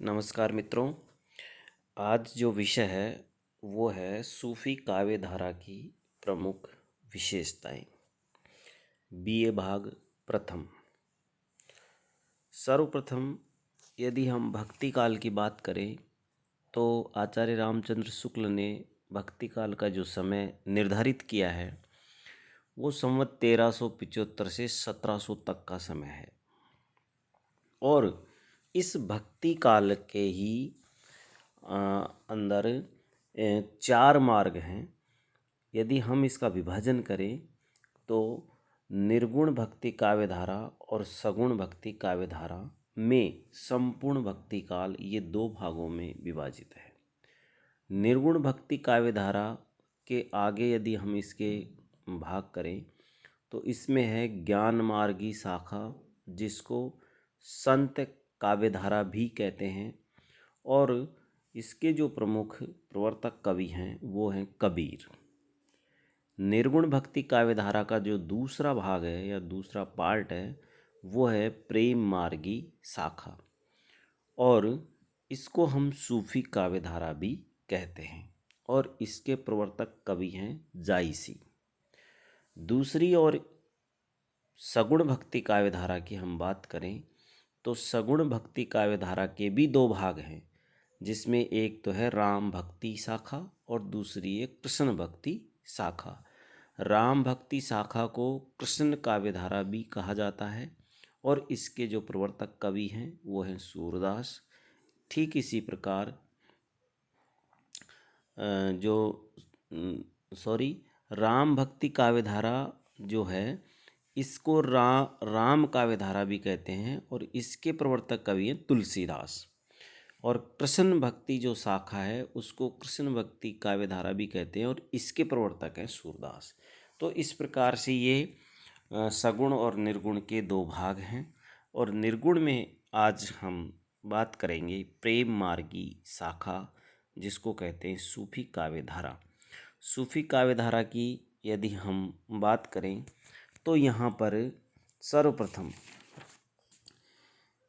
नमस्कार मित्रों। आज जो विषय है वो है सूफी काव्य धारा की प्रमुख विशेषताएं। बीए भाग प्रथम। सर्वप्रथम यदि हम भक्ति काल की बात करें तो आचार्य रामचंद्र शुक्ल ने भक्ति काल का जो समय निर्धारित किया है वो संवत 1375 से 1700 तक का समय है। और इस भक्ति काल के ही अंदर चार मार्ग हैं। यदि हम इसका विभाजन करें तो निर्गुण भक्ति काव्य धारा और सगुण भक्ति काव्य धारा में संपूर्ण भक्ति काल ये दो भागों में विभाजित है। निर्गुण भक्ति काव्य धारा के आगे यदि हम इसके भाग करें तो इसमें है ज्ञान मार्गी शाखा, जिसको संत काव्य धारा भी कहते हैं। और इसके जो प्रमुख प्रवर्तक कवि हैं वो हैं कबीर। निर्गुण भक्ति काव्य धारा का जो दूसरा भाग है या दूसरा पार्ट है वो है प्रेम मार्गी शाखा, और इसको हम सूफी काव्य धारा भी कहते हैं। और इसके प्रवर्तक कवि हैं जायसी। दूसरी और सगुण भक्ति काव्य धारा की हम बात करें तो सगुण भक्ति काव्य धारा के भी दो भाग हैं, जिसमें एक तो है राम भक्ति शाखा और दूसरी है कृष्ण भक्ति शाखा। राम भक्ति शाखा को कृष्ण काव्य धारा भी कहा जाता है और इसके जो प्रवर्तक कवि हैं वो हैं सूरदास। ठीक इसी प्रकार राम भक्ति काव्य धारा जो है इसको राम काव्य धारा भी कहते हैं और इसके प्रवर्तक कवि हैं तुलसीदास। और कृष्ण भक्ति जो शाखा है उसको कृष्ण भक्ति काव्य धारा भी कहते हैं और इसके प्रवर्तक हैं सूरदास। तो इस प्रकार से ये सगुण और निर्गुण के दो भाग हैं। और निर्गुण में आज हम बात करेंगे प्रेम मार्गी शाखा, जिसको कहते हैं सूफी काव्य धारा। सूफी काव्य धारा की यदि हम बात करें तो यहाँ पर सर्वप्रथम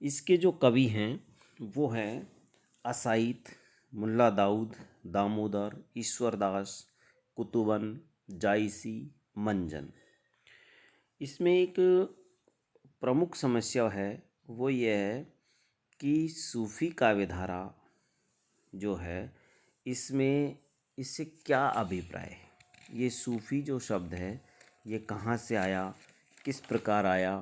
इसके जो कवि हैं वो हैं असाइद, मुल्ला दाऊद, दामोदर, ईश्वरदास, कुतुबन, जायसी, मंजन। इसमें एक प्रमुख समस्या है वो ये है कि सूफी काव्य धारा जो है इसमें इससे क्या अभिप्राय है। ये सूफी जो शब्द है ये कहाँ से आया, किस प्रकार आया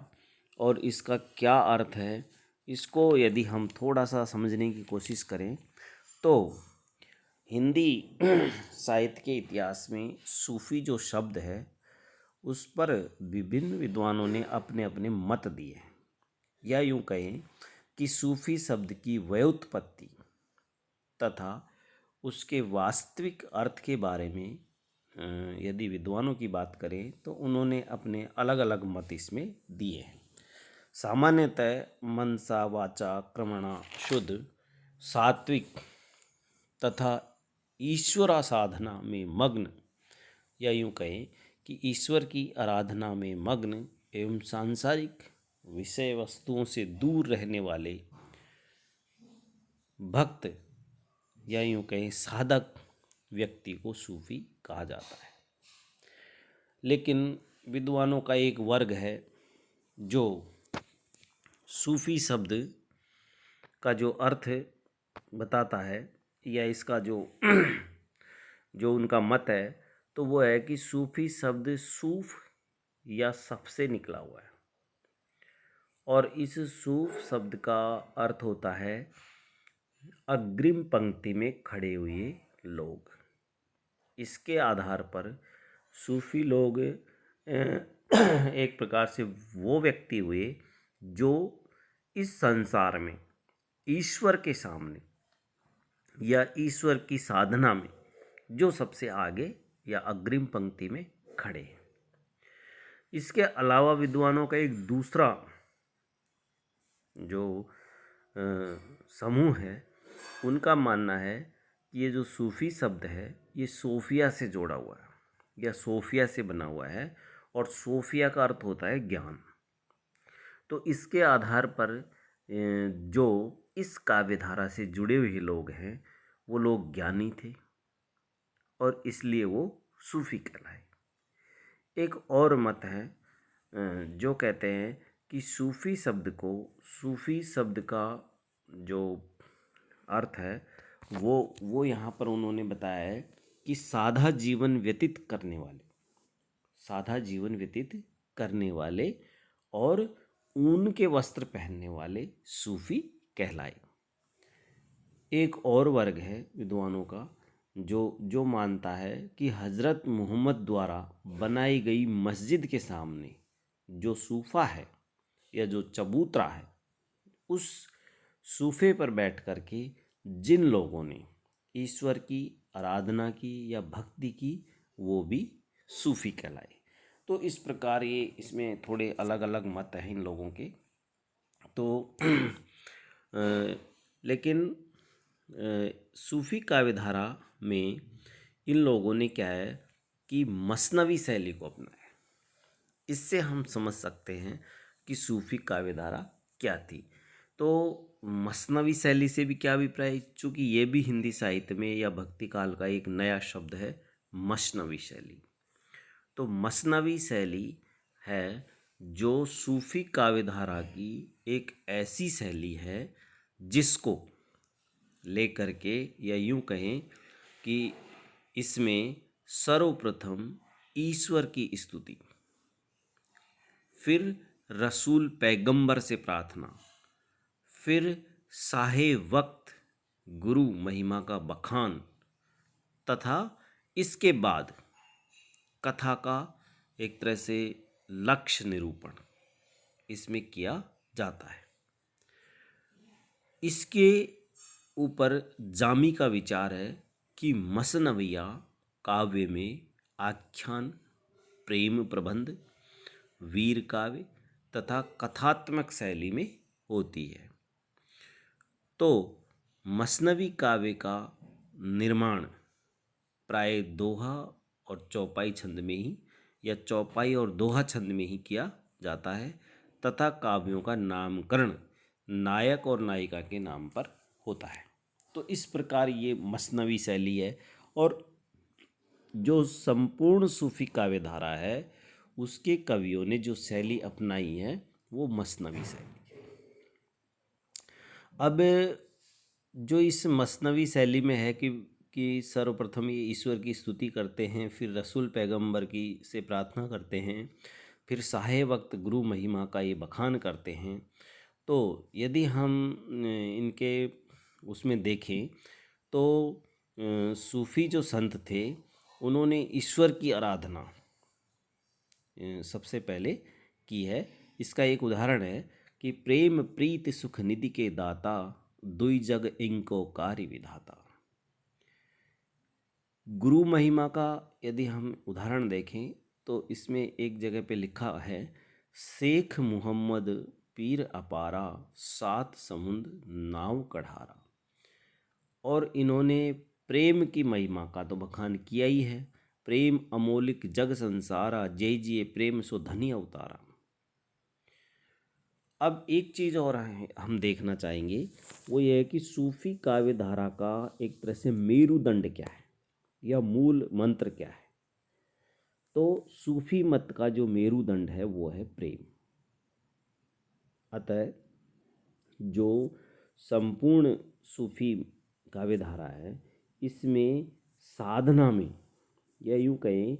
और इसका क्या अर्थ है, इसको यदि हम थोड़ा सा समझने की कोशिश करें तो हिंदी साहित्य के इतिहास में सूफी जो शब्द है उस पर विभिन्न विद्वानों ने अपने अपने मत दिए हैं। या यूँ कहें कि सूफी शब्द की व्युत्पत्ति तथा उसके वास्तविक अर्थ के बारे में यदि विद्वानों की बात करें तो उन्होंने अपने अलग अलग मत इसमें दिए हैं। सामान्यतः मनसा वाचा क्रमणा शुद्ध, सात्विक तथा ईश्वरा साधना में मग्न, या यूँ कहें कि ईश्वर की आराधना में मग्न एवं सांसारिक विषय वस्तुओं से दूर रहने वाले भक्त या यूँ कहें साधक व्यक्ति को सूफी कहा जाता है। लेकिन विद्वानों का एक वर्ग है जो सूफी शब्द का जो अर्थ बताता है या इसका जो जो उनका मत है तो वो है कि सूफी शब्द सूफ या सफ से निकला हुआ है और इस सूफ शब्द का अर्थ होता है अग्रिम पंक्ति में खड़े हुए लोग। इसके आधार पर सूफी लोग एक प्रकार से वो व्यक्ति हुए जो इस संसार में ईश्वर के सामने या ईश्वर की साधना में जो सबसे आगे या अग्रिम पंक्ति में खड़े हैं। इसके अलावा विद्वानों का एक दूसरा जो समूह है उनका मानना है कि ये जो सूफी शब्द है ये सोफिया से जोड़ा हुआ है या सोफिया से बना हुआ है और सोफिया का अर्थ होता है ज्ञान। तो इसके आधार पर जो इस काव्यधारा से जुड़े हुए लोग हैं वो लोग ज्ञानी थे और इसलिए वो सूफी कहलाए। एक और मत है जो कहते हैं कि सूफी शब्द का जो अर्थ है वो यहाँ पर उन्होंने बताया है कि सादा जीवन व्यतीत करने वाले और ऊन के वस्त्र पहनने वाले सूफी कहलाए। एक और वर्ग है विद्वानों का जो मानता है कि हज़रत मोहम्मद द्वारा बनाई गई मस्जिद के सामने जो सूफा है या जो चबूतरा है, उस सूफे पर बैठ कर के जिन लोगों ने ईश्वर की आराधना की या भक्ति की वो भी सूफी कहलाए। तो इस प्रकार ये इसमें थोड़े अलग अलग मत हैं इन लोगों के। तो लेकिन सूफी काव्यधारा में इन लोगों ने क्या है कि मसनवी शैली को अपनाया। इससे हम समझ सकते हैं कि सूफी काव्यधारा क्या थी। तो मसनवी शैली से भी क्या अभिप्राय, चूँकि ये भी हिंदी साहित्य में या भक्ति काल का एक नया शब्द है मसनवी शैली। तो मसनवी शैली है जो सूफी काव्यधारा की एक ऐसी शैली है जिसको लेकर के या यूं कहें कि इसमें सर्वप्रथम ईश्वर की स्तुति, फिर रसूल पैगंबर से प्रार्थना, फिर साहे वक्त गुरु महिमा का बखान तथा इसके बाद कथा का एक तरह से लक्ष्य निरूपण इसमें किया जाता है। इसके ऊपर जामी का विचार है कि मसनविया काव्य में आख्यान, प्रेम प्रबंध, वीर काव्य तथा कथात्मक शैली में होती है। तो मसनवी काव्य का निर्माण प्राय दोहा और चौपाई छंद में ही या चौपाई और दोहा छंद में ही किया जाता है तथा काव्यों का नामकरण नायक और नायिका के नाम पर होता है। तो इस प्रकार ये मसनवी शैली है और जो संपूर्ण सूफी काव्यधारा है उसके कवियों ने जो शैली अपनाई है वो मसनवी शैली है। अब जो इस मसनवी शैली में है कि सर्वप्रथम ये ईश्वर की स्तुति करते हैं, फिर रसूल पैगंबर की से प्रार्थना करते हैं, फिर साहे वक्त गुरु महिमा का ये बखान करते हैं। तो यदि हम इनके उसमें देखें तो सूफ़ी जो संत थे उन्होंने ईश्वर की आराधना सबसे पहले की है। इसका एक उदाहरण है कि प्रेम प्रीति सुख निधि के दाता, दुई जग इनको कार्य विधाता। गुरु महिमा का यदि हम उदाहरण देखें तो इसमें एक जगह पे लिखा है, शेख मुहम्मद पीर अपारा, सात समुंद नाव कढ़ारा। और इन्होंने प्रेम की महिमा का तो बखान किया ही है, प्रेम अमोलिक जग संसारा, जय जिए प्रेम सो धनी अवतारा। अब एक चीज़ और हम देखना चाहेंगे, वो ये है कि सूफी काव्यधारा का एक तरह से मेरुदंड क्या है या मूल मंत्र क्या है। तो सूफी मत का जो मेरुदंड है वो है प्रेम। अतः जो संपूर्ण सूफी काव्यधारा है इसमें साधना में या यूँ कहें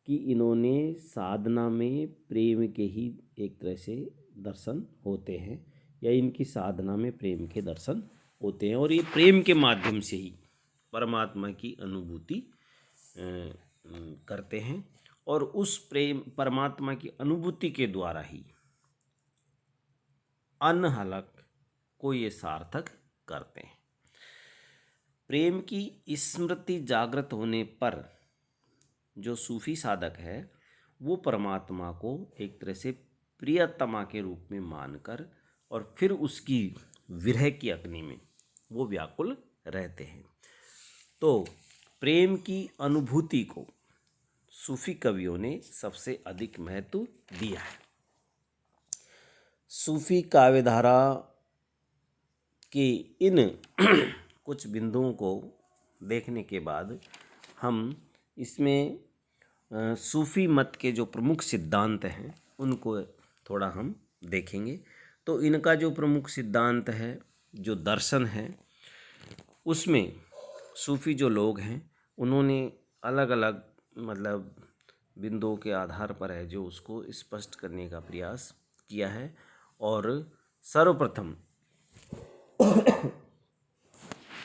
कि इन्होंने साधना में प्रेम के ही एक तरह से दर्शन होते हैं या इनकी साधना में प्रेम के दर्शन होते हैं और ये प्रेम के माध्यम से ही परमात्मा की अनुभूति करते हैं और उस प्रेम परमात्मा की अनुभूति के द्वारा ही अनहलक को ये सार्थक करते हैं। प्रेम की स्मृति जागृत होने पर जो सूफी साधक है वो परमात्मा को एक तरह से प्रियतमा के रूप में मानकर और फिर उसकी विरह की अग्नि में वो व्याकुल रहते हैं। तो प्रेम की अनुभूति को सूफी कवियों ने सबसे अधिक महत्व दिया है। सूफी काव्यधारा कि इन कुछ बिंदुओं को देखने के बाद हम इसमें सूफी मत के जो प्रमुख सिद्धांत हैं उनको थोड़ा हम देखेंगे। तो इनका जो प्रमुख सिद्धांत है, जो दर्शन है, उसमें सूफी जो लोग हैं उन्होंने अलग अलग मतलब बिंदुओं के आधार पर है जो उसको स्पष्ट करने का प्रयास किया है। और सर्वप्रथम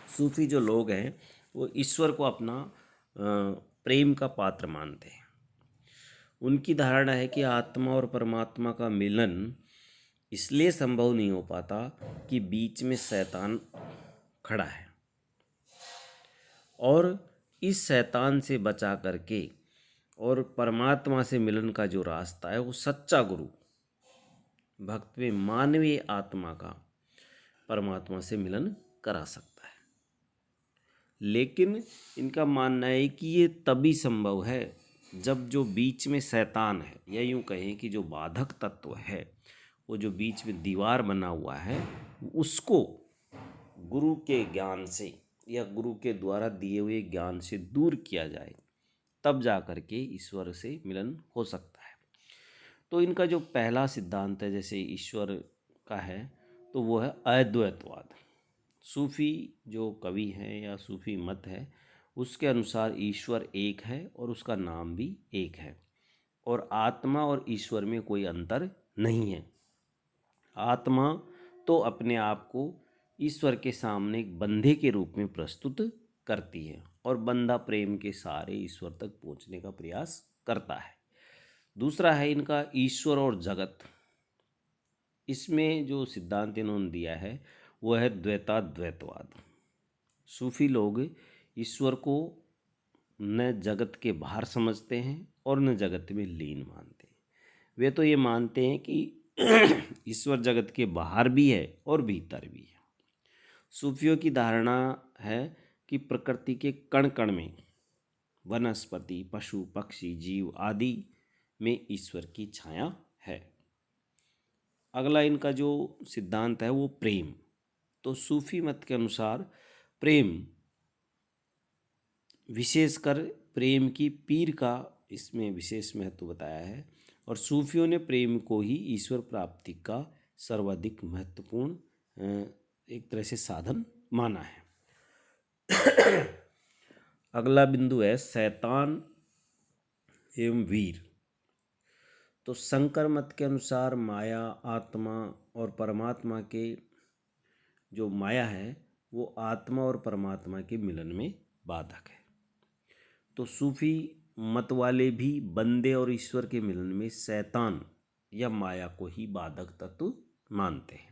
सूफी जो लोग हैं वो ईश्वर को अपना प्रेम का पात्र मानते हैं। उनकी धारणा है कि आत्मा और परमात्मा का मिलन इसलिए संभव नहीं हो पाता कि बीच में शैतान खड़ा है, और इस शैतान से बचा करके और परमात्मा से मिलन का जो रास्ता है वो सच्चा गुरु भक्त में मानवीय आत्मा का परमात्मा से मिलन करा सकता है। लेकिन इनका मानना है कि ये तभी संभव है जब जो बीच में शैतान है, या यूँ कहें कि जो बाधक तत्व है, वो जो बीच में दीवार बना हुआ है, उसको गुरु के ज्ञान से या गुरु के द्वारा दिए हुए ज्ञान से दूर किया जाए, तब जा कर के ईश्वर से मिलन हो सकता है। तो इनका जो पहला सिद्धांत है जैसे ईश्वर का है, तो वो है अद्वैतवाद। सूफी जो कवि हैं या सूफी मत है उसके अनुसार ईश्वर एक है और उसका नाम भी एक है, और आत्मा और ईश्वर में कोई अंतर नहीं है। आत्मा तो अपने आप को ईश्वर के सामने एक बंधे के रूप में प्रस्तुत करती है, और बंधा प्रेम के सहारे ईश्वर तक पहुंचने का प्रयास करता है। दूसरा है इनका ईश्वर और जगत। इसमें जो सिद्धांत इन्होंने दिया है वह है द्वैताद्वैतवाद। सूफी लोग ईश्वर को न जगत के बाहर समझते हैं और न जगत में लीन मानते हैं। वे तो ये मानते हैं कि ईश्वर जगत के बाहर भी है और भीतर भी है। सूफियों की धारणा है कि प्रकृति के कण कण में, वनस्पति, पशु, पक्षी, जीव आदि में ईश्वर की छाया है। अगला इनका जो सिद्धांत है वो प्रेम। तो सूफी मत के अनुसार प्रेम, विशेषकर प्रेम की पीर का इसमें विशेष महत्व बताया है, और सूफियों ने प्रेम को ही ईश्वर प्राप्ति का सर्वाधिक महत्वपूर्ण एक तरह से साधन माना है। अगला बिंदु है शैतान एवं वीर। तो शंकर मत के अनुसार माया, आत्मा और परमात्मा के जो माया है वो आत्मा और परमात्मा के मिलन में बाधक है। तो सूफी मत वाले भी बंदे और ईश्वर के मिलन में शैतान या माया को ही बाधक तत्व मानते हैं।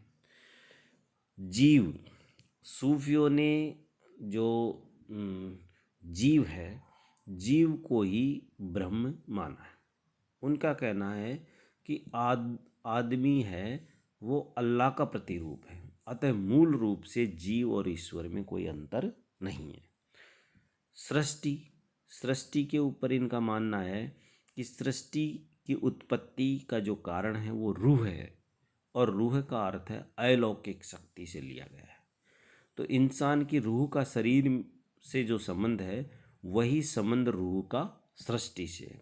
जीव, सूफियों ने जो जीव है, जीव को ही ब्रह्म माना है। उनका कहना है कि आदमी है वो अल्लाह का प्रतिरूप है, अतः मूल रूप से जीव और ईश्वर में कोई अंतर नहीं है। सृष्टि के ऊपर इनका मानना है कि सृष्टि की उत्पत्ति का जो कारण है वो रूह है, और रूह का अर्थ है अलौकिक शक्ति से लिया गया है। तो इंसान की रूह का शरीर से जो संबंध है वही संबंध रूह का सृष्टि से है।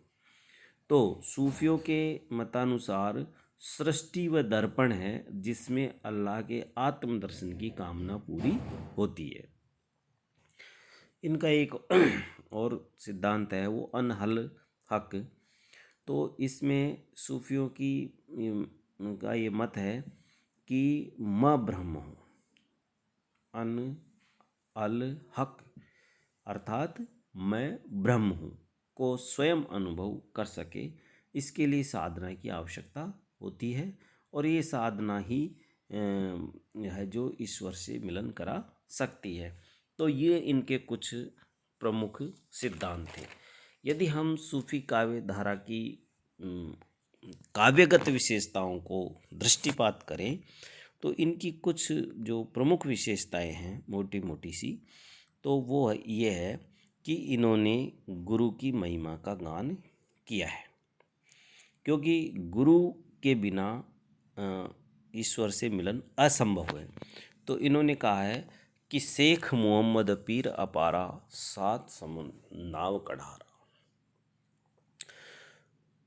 तो सूफियों के मतानुसार सृष्टि व दर्पण है जिसमें अल्लाह के आत्मदर्शन की कामना पूरी होती है। इनका एक और सिद्धांत है वो अनहल हक। तो इसमें सूफियों की का ये मत है कि मैं ब्रह्म हूँ, अन अल हक अर्थात मैं ब्रह्म हूँ को स्वयं अनुभव कर सके, इसके लिए साधना की आवश्यकता होती है, और ये साधना ही है जो ईश्वर से मिलन करा सकती है। तो ये इनके कुछ प्रमुख सिद्धांत थे। यदि हम सूफी काव्य धारा की काव्यगत विशेषताओं को दृष्टिपात करें तो इनकी कुछ जो प्रमुख विशेषताएं हैं मोटी मोटी सी, तो वो ये है कि इन्होंने गुरु की महिमा का गान किया है, क्योंकि गुरु के बिना ईश्वर से मिलन असंभव है। तो इन्होंने कहा है कि शेख मोहम्मद पीर अपारा, सात समुंदर नाव कढ़ारा।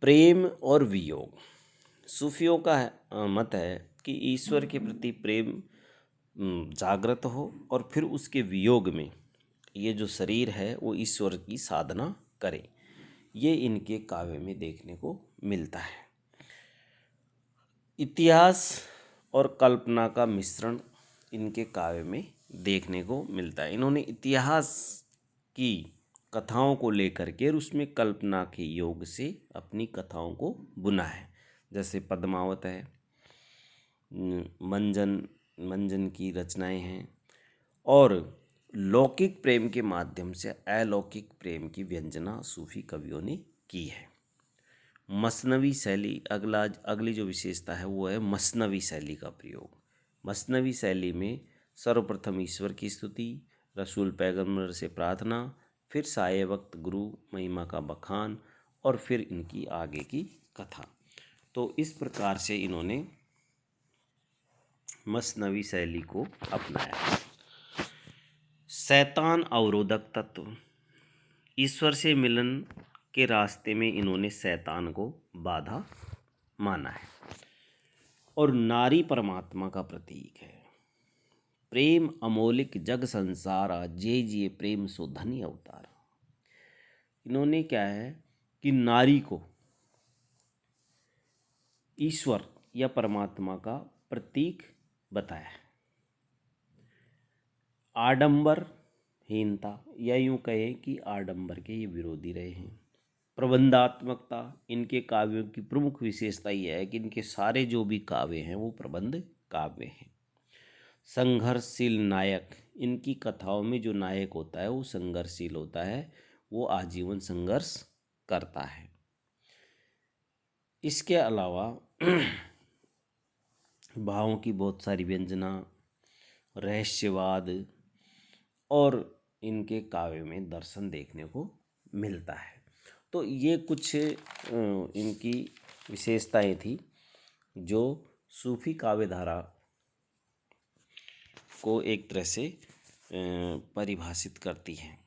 प्रेम और वियोग। सूफियों का मत है कि ईश्वर के प्रति प्रेम जागृत हो और फिर उसके वियोग में ये जो शरीर है वो ईश्वर की साधना करे। ये इनके काव्य में देखने को मिलता है। इतिहास और कल्पना का मिश्रण इनके काव्य में देखने को मिलता है। इन्होंने इतिहास की कथाओं को लेकर के और उसमें कल्पना के योग से अपनी कथाओं को बुना है। जैसे पद्मावत है, मंजन की रचनाएं हैं, और लौकिक प्रेम के माध्यम से अलौकिक प्रेम की व्यंजना सूफी कवियों ने की है। मसनवी शैली, अगली जो विशेषता है वो है मसनवी शैली का प्रयोग। मसनवी शैली में सर्वप्रथम ईश्वर की स्तुति, रसूल पैगंबर से प्रार्थना, फिर साये वक्त गुरु महिमा का बखान, और फिर इनकी आगे की कथा। तो इस प्रकार से इन्होंने मसनवी शैली को अपनाया। शैतान अवरोधक तत्व। ईश्वर से मिलन के रास्ते में इन्होंने शैतान को बाधा माना है। और नारी परमात्मा का प्रतीक है। प्रेम अमोलिक जग संसारा, जे जिए प्रेम सो धनी अवतारा। इन्होंने क्या है कि नारी को ईश्वर या परमात्मा का प्रतीक बताया है। आडंबरहीनता, या यूं कहें कि आडंबर के ये विरोधी रहे हैं। प्रबंधात्मकता, इनके काव्यों की प्रमुख विशेषता यह है कि इनके सारे जो भी काव्य हैं वो प्रबंध काव्य हैं। संघर्षशील नायक, इनकी कथाओं में जो नायक होता है वो संघर्षशील होता है, वो आजीवन संघर्ष करता है। इसके अलावा भावों की बहुत सारी व्यंजना, रहस्यवाद, और इनके काव्य में दर्शन देखने को मिलता है। तो ये कुछ इनकी विशेषताएं थी जो सूफी काव्य धारा को एक तरह से परिभाषित करती हैं।